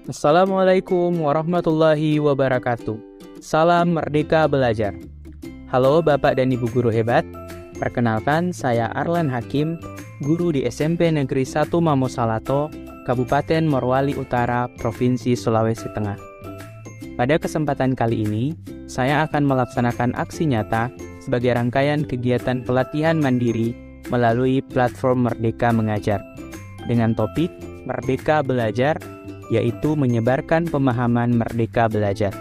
Assalamualaikum warahmatullahi wabarakatuh. Salam Merdeka Belajar. Halo Bapak dan Ibu guru hebat. Perkenalkan, saya Arlan Hakim, guru di SMP Negeri 1 Mamosalato, Kabupaten Morowali Utara, Provinsi Sulawesi Tengah. Pada kesempatan kali ini, saya akan melaksanakan aksi nyata sebagai rangkaian kegiatan pelatihan mandiri melalui platform Merdeka Mengajar dengan topik Merdeka Belajar, yaitu menyebarkan pemahaman Merdeka Belajar.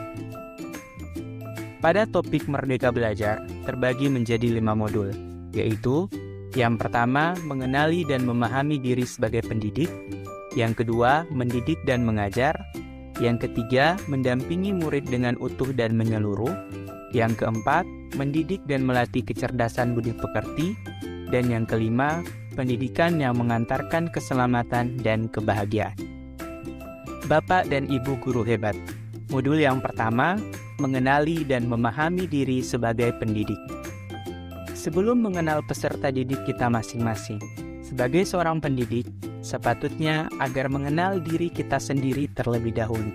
Pada topik Merdeka Belajar terbagi menjadi 5 modul, yaitu yang pertama, mengenali dan memahami diri sebagai pendidik, yang kedua, mendidik dan mengajar, yang ketiga, mendampingi murid dengan utuh dan menyeluruh, yang keempat, mendidik dan melatih kecerdasan budi pekerti, dan yang kelima, pendidikan yang mengantarkan keselamatan dan kebahagiaan. Bapak dan Ibu guru hebat, modul yang pertama, mengenali dan memahami diri sebagai pendidik. Sebelum mengenal peserta didik kita masing-masing, sebagai seorang pendidik, sepatutnya agar mengenal diri kita sendiri terlebih dahulu,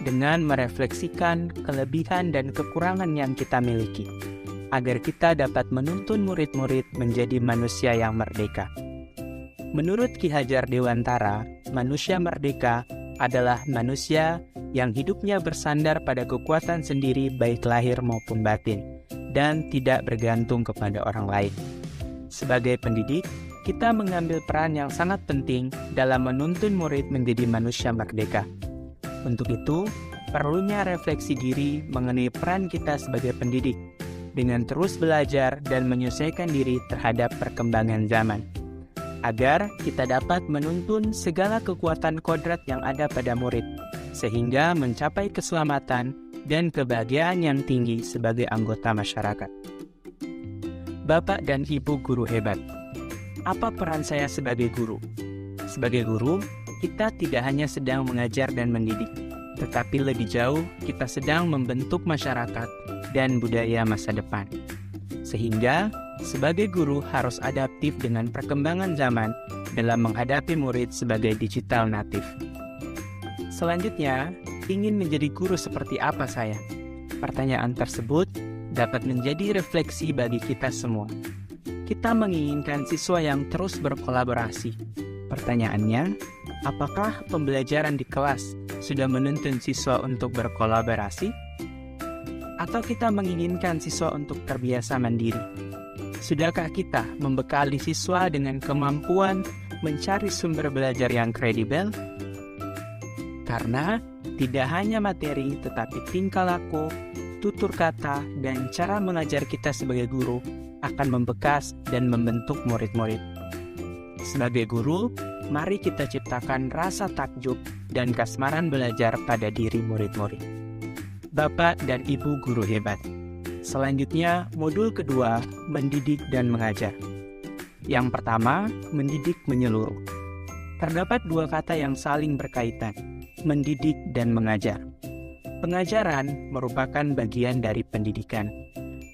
dengan merefleksikan kelebihan dan kekurangan yang kita miliki, agar kita dapat menuntun murid-murid menjadi manusia yang merdeka. Menurut Ki Hajar Dewantara, manusia merdeka adalah manusia yang hidupnya bersandar pada kekuatan sendiri baik lahir maupun batin, dan tidak bergantung kepada orang lain. Sebagai pendidik, kita mengambil peran yang sangat penting dalam menuntun murid menjadi manusia merdeka. Untuk itu, perlunya refleksi diri mengenai peran kita sebagai pendidik, dengan terus belajar dan menyesuaikan diri terhadap perkembangan zaman, agar kita dapat menuntun segala kekuatan kodrat yang ada pada murid, sehingga mencapai keselamatan dan kebahagiaan yang tinggi sebagai anggota masyarakat. Bapak dan Ibu guru hebat, apa peran saya sebagai guru? Sebagai guru, kita tidak hanya sedang mengajar dan mendidik, tetapi lebih jauh kita sedang membentuk masyarakat dan budaya masa depan. Sehingga, sebagai guru harus adaptif dengan perkembangan zaman dalam menghadapi murid sebagai digital native. Selanjutnya, ingin menjadi guru seperti apa saya? Pertanyaan tersebut dapat menjadi refleksi bagi kita semua. Kita menginginkan siswa yang terus berkolaborasi. Pertanyaannya, apakah pembelajaran di kelas sudah menuntun siswa untuk berkolaborasi? Atau kita menginginkan siswa untuk terbiasa mandiri? Sudahkah kita membekali siswa dengan kemampuan mencari sumber belajar yang kredibel? Karena tidak hanya materi, tetapi tingkah laku, tutur kata, dan cara mengajar kita sebagai guru akan membekas dan membentuk murid-murid. Sebagai guru, mari kita ciptakan rasa takjub dan kasmaran belajar pada diri murid-murid. Bapak dan Ibu guru hebat. Selanjutnya, modul kedua, mendidik dan mengajar. Yang pertama, mendidik menyeluruh. Terdapat dua kata yang saling berkaitan, mendidik dan mengajar. Pengajaran merupakan bagian dari pendidikan.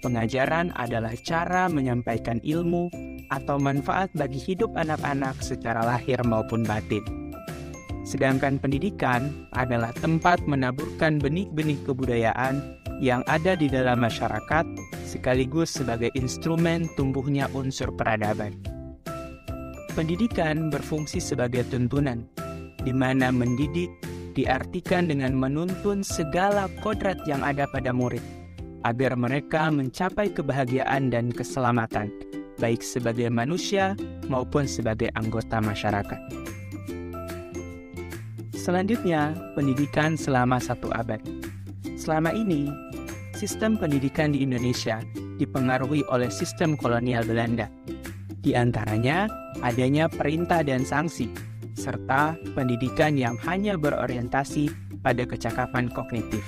Pengajaran adalah cara menyampaikan ilmu atau manfaat bagi hidup anak-anak secara lahir maupun batin. Sedangkan pendidikan adalah tempat menaburkan benih-benih kebudayaan yang ada di dalam masyarakat, sekaligus sebagai instrumen tumbuhnya unsur peradaban. Pendidikan berfungsi sebagai tuntunan, di mana mendidik diartikan dengan menuntun segala kodrat yang ada pada murid, agar mereka mencapai kebahagiaan dan keselamatan, baik sebagai manusia maupun sebagai anggota masyarakat. Selanjutnya, pendidikan selama 1 abad. Selama ini, sistem pendidikan di Indonesia dipengaruhi oleh sistem kolonial Belanda. Di antaranya, adanya perintah dan sanksi, serta pendidikan yang hanya berorientasi pada kecakapan kognitif.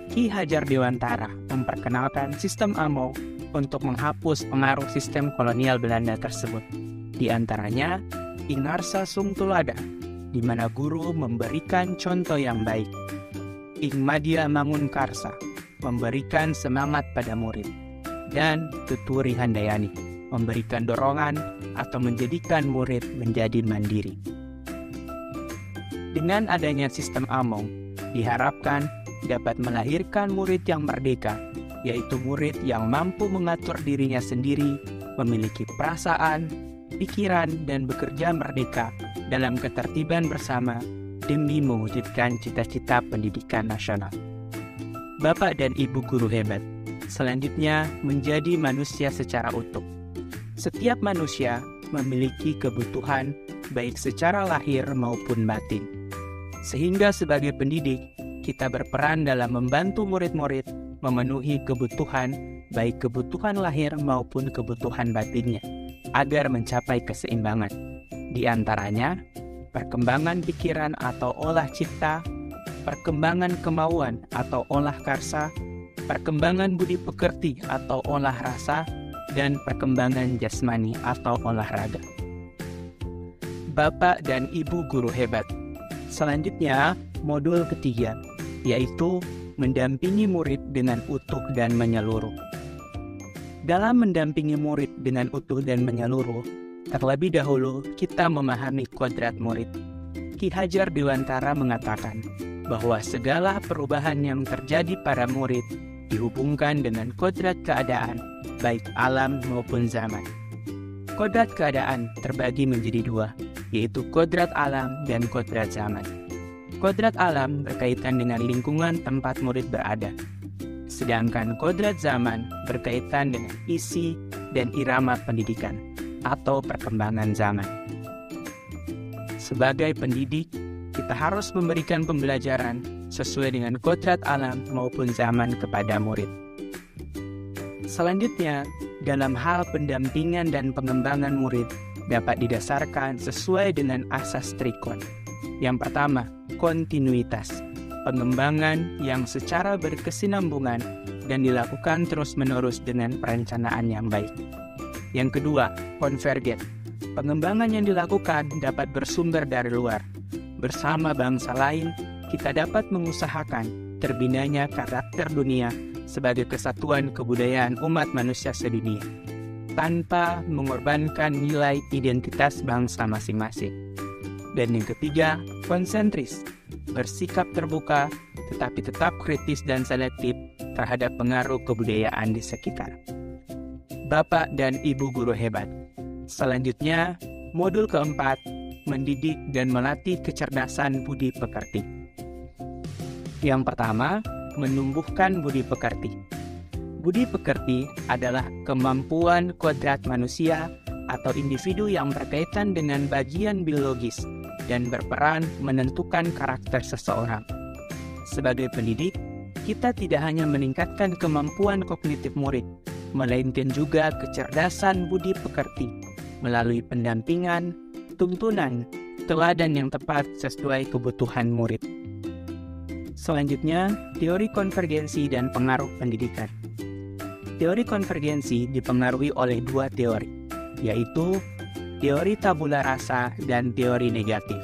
Ki Hajar Dewantara memperkenalkan sistem AMO untuk menghapus pengaruh sistem kolonial Belanda tersebut. Di antaranya, Inarsa Sung Tulada, di mana guru memberikan contoh yang baik. Ing Madya Mangun Karsa, memberikan semangat pada murid. Dan Tuturi Handayani, memberikan dorongan atau menjadikan murid menjadi mandiri. Dengan adanya sistem Among, diharapkan dapat melahirkan murid yang merdeka, yaitu murid yang mampu mengatur dirinya sendiri, memiliki perasaan, pikiran, dan bekerja merdeka dalam ketertiban bersama demi mewujudkan cita-cita pendidikan nasional. Bapak dan Ibu guru hebat, selanjutnya menjadi manusia secara utuh. Setiap manusia memiliki kebutuhan baik secara lahir maupun batin. Sehingga sebagai pendidik, kita berperan dalam membantu murid-murid memenuhi kebutuhan, baik kebutuhan lahir maupun kebutuhan batinnya, agar mencapai keseimbangan. Di antaranya, perkembangan pikiran atau olah cipta, perkembangan kemauan atau olah karsa, perkembangan budi pekerti atau olah rasa, dan perkembangan jasmani atau olahraga. Bapak dan Ibu guru hebat. Selanjutnya, modul ketiga, yaitu mendampingi murid dengan utuh dan menyeluruh. Dalam mendampingi murid dengan utuh dan menyeluruh, terlebih dahulu kita memahami kodrat murid. Ki Hajar Dewantara mengatakan bahwa segala perubahan yang terjadi pada murid dihubungkan dengan kodrat keadaan, baik alam maupun zaman. Kodrat keadaan terbagi menjadi dua, yaitu kodrat alam dan kodrat zaman. Kodrat alam berkaitan dengan lingkungan tempat murid berada, sedangkan kodrat zaman berkaitan dengan isi dan irama pendidikan atau perkembangan zaman. Sebagai pendidik, kita harus memberikan pembelajaran sesuai dengan kodrat alam maupun zaman kepada murid. Selanjutnya, dalam hal pendampingan dan pengembangan murid dapat didasarkan sesuai dengan asas trikon. Yang pertama, kontinuitas, pengembangan yang secara berkesinambungan dan dilakukan terus-menerus dengan perencanaan yang baik. Yang kedua, konvergen, pengembangan yang dilakukan dapat bersumber dari luar. Bersama bangsa lain, kita dapat mengusahakan terbinanya karakter dunia sebagai kesatuan kebudayaan umat manusia sedunia, tanpa mengorbankan nilai identitas bangsa masing-masing. Dan yang ketiga, konsentris, bersikap terbuka tetapi tetap kritis dan selektif terhadap pengaruh kebudayaan di sekitar. Bapak dan Ibu guru hebat. Selanjutnya, modul keempat, mendidik dan melatih kecerdasan budi pekerti. Yang pertama, menumbuhkan budi pekerti. Budi pekerti adalah kemampuan kodrat manusia atau individu yang berkaitan dengan bagian biologis dan berperan menentukan karakter seseorang. Sebagai pendidik, kita tidak hanya meningkatkan kemampuan kognitif murid, melainkan juga kecerdasan budi pekerti melalui pendampingan, tuntunan, teladan yang tepat sesuai kebutuhan murid. Selanjutnya, teori konvergensi dan pengaruh pendidikan. Teori konvergensi dipengaruhi oleh dua teori, yaitu teori tabula rasa dan teori negatif.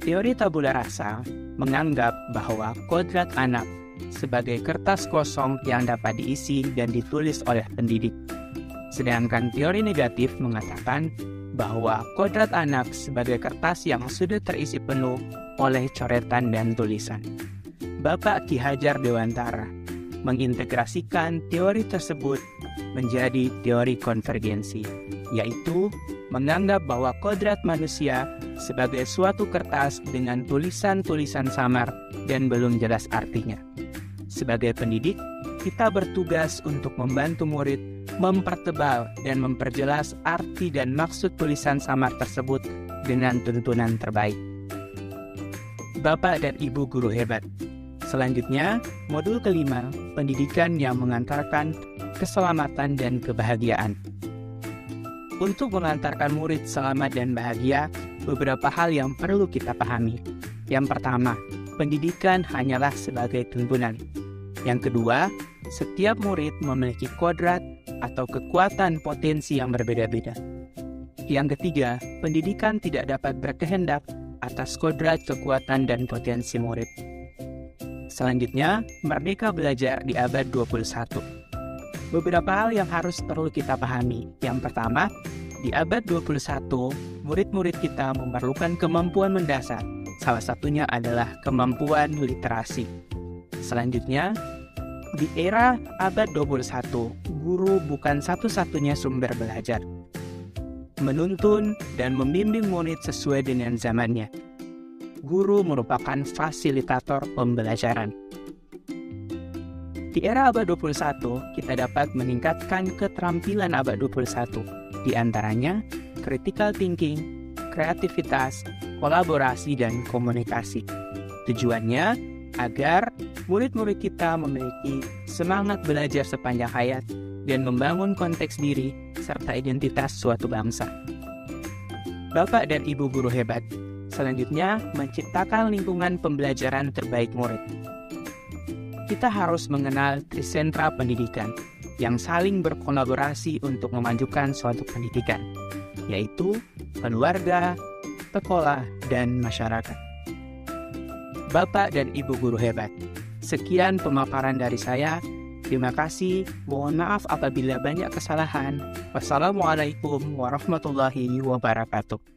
Teori tabula rasa menganggap bahwa kodrat anak sebagai kertas kosong yang dapat diisi dan ditulis oleh pendidik. Sedangkan teori negatif mengatakan bahwa kodrat anak sebagai kertas yang sudah terisi penuh oleh coretan dan tulisan. Bapak Ki Hajar Dewantara mengintegrasikan teori tersebut menjadi teori konvergensi, yaitu menganggap bahwa kodrat manusia sebagai suatu kertas dengan tulisan-tulisan samar dan belum jelas artinya. Sebagai pendidik, kita bertugas untuk membantu murid mempertebal dan memperjelas arti dan maksud tulisan samar tersebut dengan tuntunan terbaik. Bapak dan Ibu guru hebat. Selanjutnya, modul kelima, pendidikan yang mengantarkan keselamatan dan kebahagiaan. Untuk mengantarkan murid selamat dan bahagia, beberapa hal yang perlu kita pahami. Yang pertama, pendidikan hanyalah sebagai tuntunan. Yang kedua, setiap murid memiliki kodrat atau kekuatan potensi yang berbeda-beda. Yang ketiga, pendidikan tidak dapat berkehendak atas kodrat, kekuatan, dan potensi murid. Selanjutnya, merdeka belajar di abad 21. Beberapa hal yang harus perlu kita pahami. Yang pertama, di abad 21, murid-murid kita memerlukan kemampuan mendasar Salah satunya adalah kemampuan literasi. Selanjutnya, di era abad 21, guru bukan satu-satunya sumber belajar. Menuntun dan membimbing murid sesuai dengan zamannya. Guru merupakan fasilitator pembelajaran. Di era abad 21, kita dapat meningkatkan keterampilan abad 21, di antaranya critical thinking, kreativitas, kolaborasi, dan komunikasi. Tujuannya agar murid-murid kita memiliki semangat belajar sepanjang hayat dan membangun konteks diri serta identitas suatu bangsa. Bapak dan Ibu guru hebat, selanjutnya menciptakan lingkungan pembelajaran terbaik murid. Kita harus mengenal trisentra pendidikan yang saling berkolaborasi untuk memajukan suatu pendidikan, yaitu keluarga, sekolah, dan masyarakat. Bapak dan Ibu guru hebat, sekian pemaparan dari saya. Terima kasih. Mohon maaf apabila banyak kesalahan. Wassalamualaikum warahmatullahi wabarakatuh.